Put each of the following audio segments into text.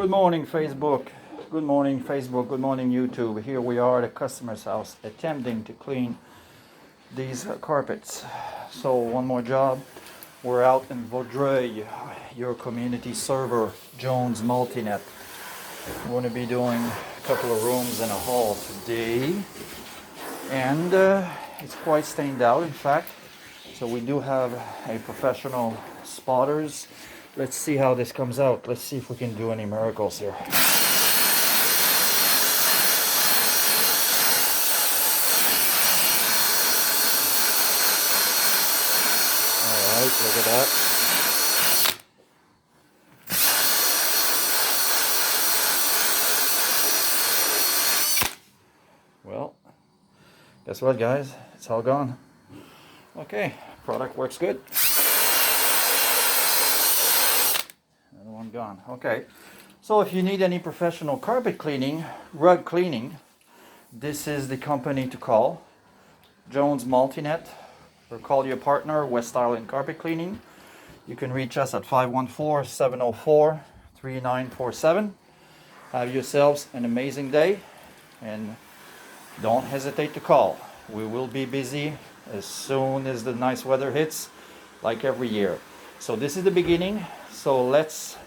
Good morning, Facebook. Good morning, Facebook. Good morning, YouTube. Here we are at a customer's house attempting to clean these carpets. So one more job. We're out in Vaudreuil, your community server, Jones Multinet. We're going to be doing a couple of rooms and a hall today. And it's quite stained out, in fact. So we do have a professional spotters. Let's see how this comes out. Let's see if we can do any miracles here. Alright, look at that. Well, guess what, guys? It's all gone. Okay, product works good. Another one gone. Okay, so if you need any professional carpet cleaning, rug cleaning, this is the company to call. Jones Multinet, or call your partner, West Island Carpet Cleaning. You can reach us at 514-704-3947. Have yourselves an amazing day, and don't hesitate to call. We will be busy as soon as the nice weather hits, like every year. So this is the beginning, so let's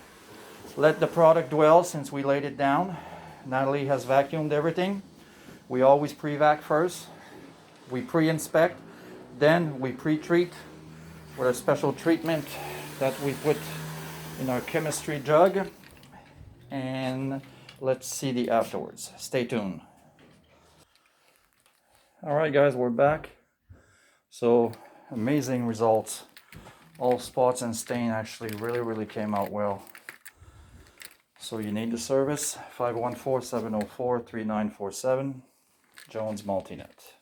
let the product dwell since we laid it down. Natalie has vacuumed everything. We always pre-vac first. We pre-inspect, then we pre-treat with a special treatment that we put in our chemistry jug. And let's see the afterwards. Stay tuned. All right, guys, we're back. So amazing results. All spots and stain actually really came out well. So you need the service, 514-704-3947, Jones Multinet.